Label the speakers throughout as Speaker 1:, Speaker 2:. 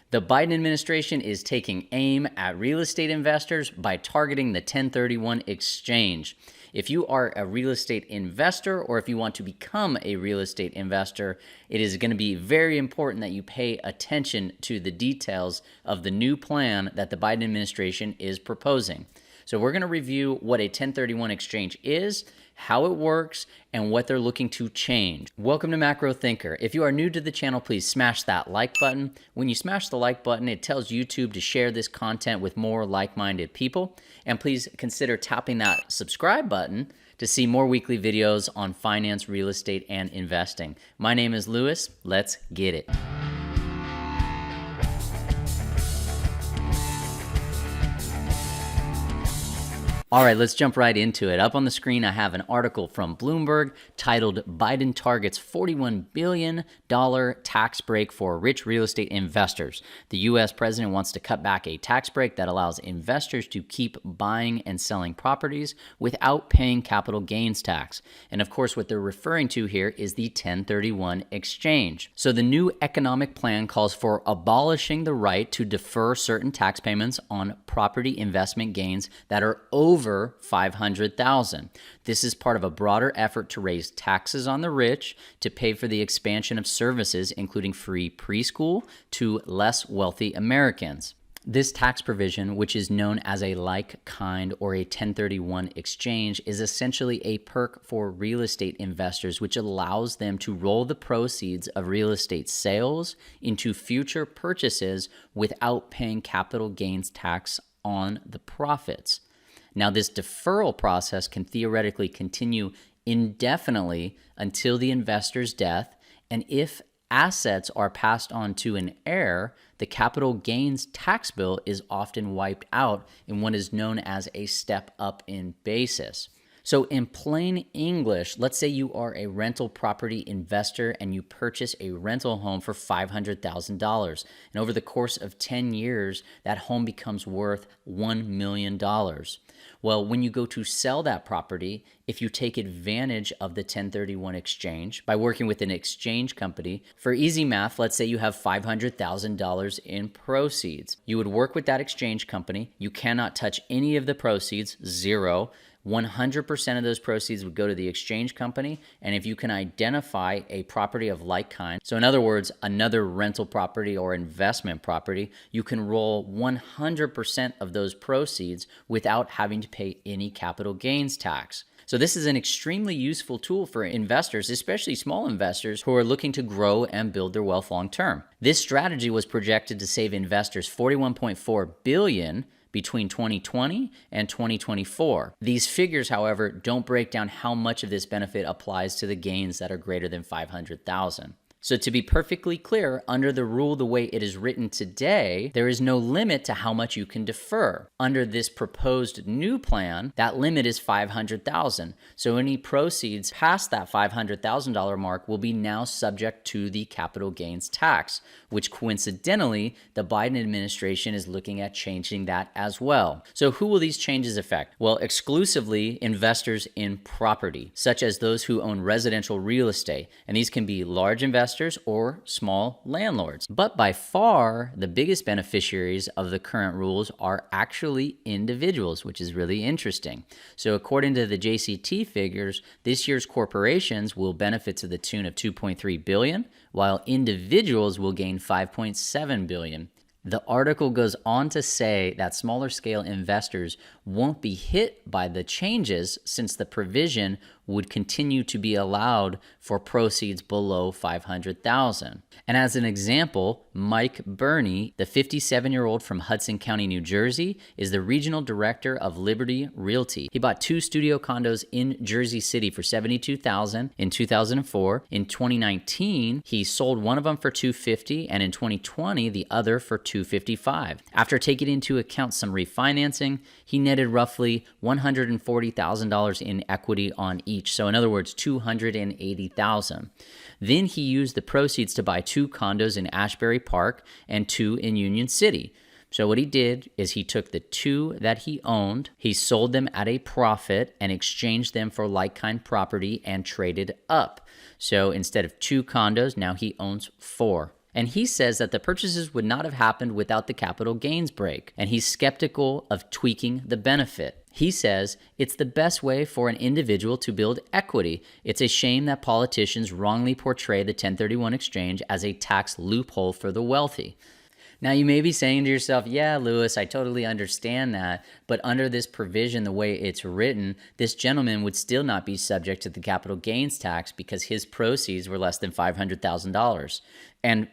Speaker 1: The Biden administration is taking aim at real estate investors by targeting the 1031 exchange. If you are a real estate investor or if you want to become a real estate investor, it is going to be very important that you pay attention to the details of the new plan that the Biden administration is proposing. So we're going to review what a 1031 exchange is, how it works, and what they're looking to change. Welcome to Macro Thinker. If you are new to the channel, please smash that like button. When you smash the like button, it tells YouTube to share this content with more like-minded people. And please consider tapping that subscribe button to see more weekly videos on finance, real estate, and investing. My name is Lewis. Let's get it. All right, let's jump right into it. Up on the screen, I have an article from Bloomberg titled Biden Targets $41 billion Tax Break for Rich Real Estate Investors. The U.S. president wants to cut back a tax break that allows investors to keep buying and selling properties without paying capital gains tax. And of course, what they're referring to here is the 1031 exchange. So the new economic plan calls for abolishing the right to defer certain tax payments on property investment gains that are over $500,000. This is part of a broader effort to raise taxes on the rich to pay for the expansion of services, including free preschool, to less wealthy Americans. This tax provision, which is known as a like-kind or a 1031 exchange, is essentially a perk for real estate investors, which allows them to roll the proceeds of real estate sales into future purchases without paying capital gains tax on the profits. Now, this deferral process can theoretically continue indefinitely until the investor's death, and if assets are passed on to an heir, the capital gains tax bill is often wiped out in what is known as a step up in basis. So in plain English, let's say you are a rental property investor and you purchase a rental home for $500,000. And over the course of 10 years, that home becomes worth $1 million. Well, when you go to sell that property, if you take advantage of the 1031 exchange by working with an exchange company, for easy math, let's say you have $500,000 in proceeds. You would work with that exchange company. You cannot touch any of the proceeds, zero. 100% of those proceeds would go to the exchange company, and if you can identify a property of like kind, so in other words, another rental property or investment property, you can roll 100% of those proceeds without having to pay any capital gains tax. So this is an extremely useful tool for investors, especially small investors who are looking to grow and build their wealth long term. This strategy was projected to save investors $41.4 billion between 2020 and 2024. These figures, however, don't break down how much of this benefit applies to the gains that are greater than $500,000. So to be perfectly clear, under the rule the way it is written today, there is no limit to how much you can defer. Under this proposed new plan, that limit is $500,000. So any proceeds past that $500,000 mark will be now subject to the capital gains tax, which coincidentally, the Biden administration is looking at changing that as well. So who will these changes affect? Well, exclusively investors in property, such as those who own residential real estate. And these can be large investors or small landlords. But by far, the biggest beneficiaries of the current rules are actually individuals, which is really interesting. So according to the JCT figures, this year's corporations will benefit to the tune of $2.3 billion, while individuals will gain $5.7 billion. The article goes on to say that smaller scale investors won't be hit by the changes since the provision would continue to be allowed for proceeds below $500,000. And as an example, Mike Burney, the 57-year-old from Hudson County, New Jersey, is the regional director of Liberty Realty. He bought 2 studio condos in Jersey City for $72,000 in 2004. In 2019, he sold one of them for $250,000, and in 2020, the other for $255,000. After taking into account some refinancing, he netted roughly $140,000 in equity on each. So in other words, $280,000. Then he used the proceeds to buy 2 condos in Ashbury Park and 2 in Union City. So what he did is he took the 2 that he owned, he sold them at a profit and exchanged them for like-kind property and traded up. So instead of 2 condos, now he owns 4. And he says that the purchases would not have happened without the capital gains break. And he's skeptical of tweaking the benefit. He says it's the best way for an individual to build equity. It's a shame that politicians wrongly portray the 1031 exchange as a tax loophole for the wealthy. Now, you may be saying to yourself, yeah, Lewis, I totally understand that. But under this provision, the way it's written, this gentleman would still not be subject to the capital gains tax because his proceeds were less than $500,000. And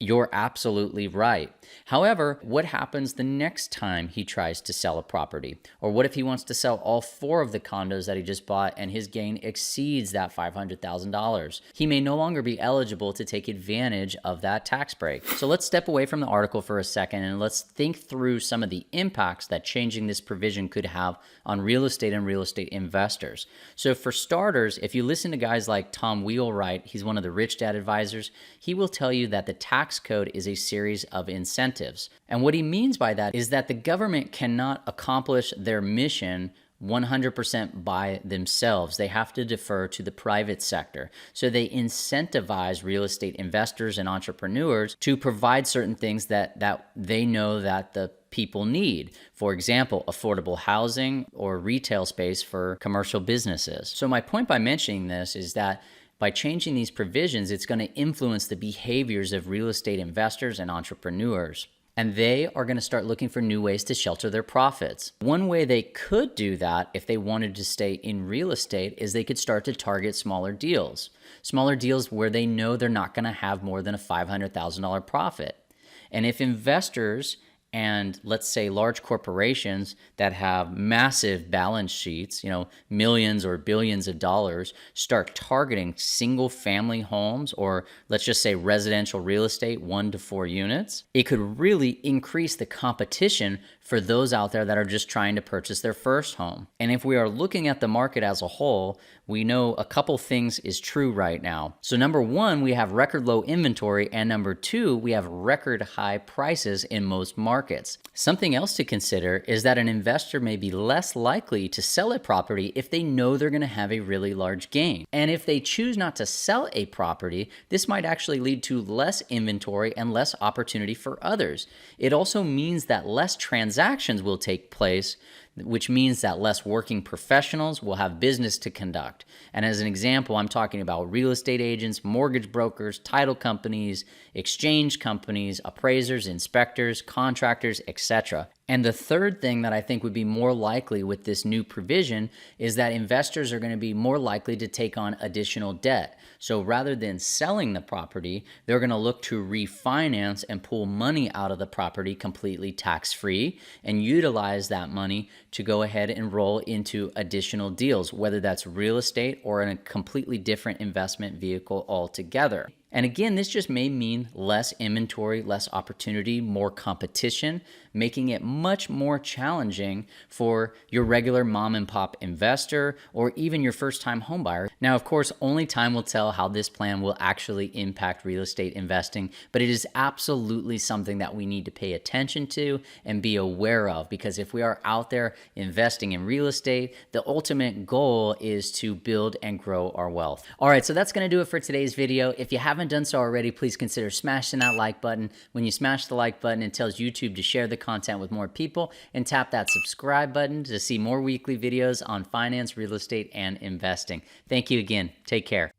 Speaker 1: you're absolutely right. However, what happens the next time he tries to sell a property? Or what if he wants to sell all 4 of the condos that he just bought and his gain exceeds that $500,000? He may no longer be eligible to take advantage of that tax break. So let's step away from the article for a second and let's think through some of the impacts that changing this provision could have on real estate and real estate investors. So for starters, if you listen to guys like Tom Wheelwright, he's one of the Rich Dad advisors, he will tell you that the tax code is a series of incentives. And what he means by that is that the government cannot accomplish their mission 100% by themselves. They have to defer to the private sector. So they incentivize real estate investors and entrepreneurs to provide certain things that they know that the people need. For example, affordable housing or retail space for commercial businesses. So my point by mentioning this is that by changing these provisions, it's going to influence the behaviors of real estate investors and entrepreneurs. And they are going to start looking for new ways to shelter their profits. One way they could do that if they wanted to stay in real estate is they could start to target smaller deals. Smaller deals where they know they're not going to have more than a $500,000 profit. And if investors and let's say large corporations that have massive balance sheets, millions or billions of dollars, start targeting single family homes, or let's just say residential real estate, 1 to 4 units, it could really increase the competition for those out there that are just trying to purchase their first home. And if we are looking at the market as a whole, we know a couple things is true right now. So number 1, we have record low inventory, and number 2, we have record high prices in most markets. Something else to consider is that an investor may be less likely to sell a property if they know they're going to have a really large gain. And if they choose not to sell a property, this might actually lead to less inventory and less opportunity for others. It also means that less transactions will take place, which means that less working professionals will have business to conduct. And as an example, I'm talking about real estate agents, mortgage brokers, title companies, exchange companies, appraisers, inspectors, contractors, etc. And the third thing that I think would be more likely with this new provision is that investors are going to be more likely to take on additional debt. So rather than selling the property, they're going to look to refinance and pull money out of the property completely tax-free and utilize that money to go ahead and roll into additional deals, whether that's real estate or in a completely different investment vehicle altogether. And again, this just may mean less inventory, less opportunity, more competition, making it much more challenging for your regular mom and pop investor or even your first time home buyer. Now, of course, only time will tell how this plan will actually impact real estate investing, but it is absolutely something that we need to pay attention to and be aware of, because if we are out there investing in real estate, the ultimate goal is to build and grow our wealth. All right, so that's going to do it for today's video. If you haven't done so already, please consider smashing that like button. When you smash the like button, it tells YouTube to share the content with more people, and tap that subscribe button to see more weekly videos on finance, real estate, and investing. Thank you again. Take care.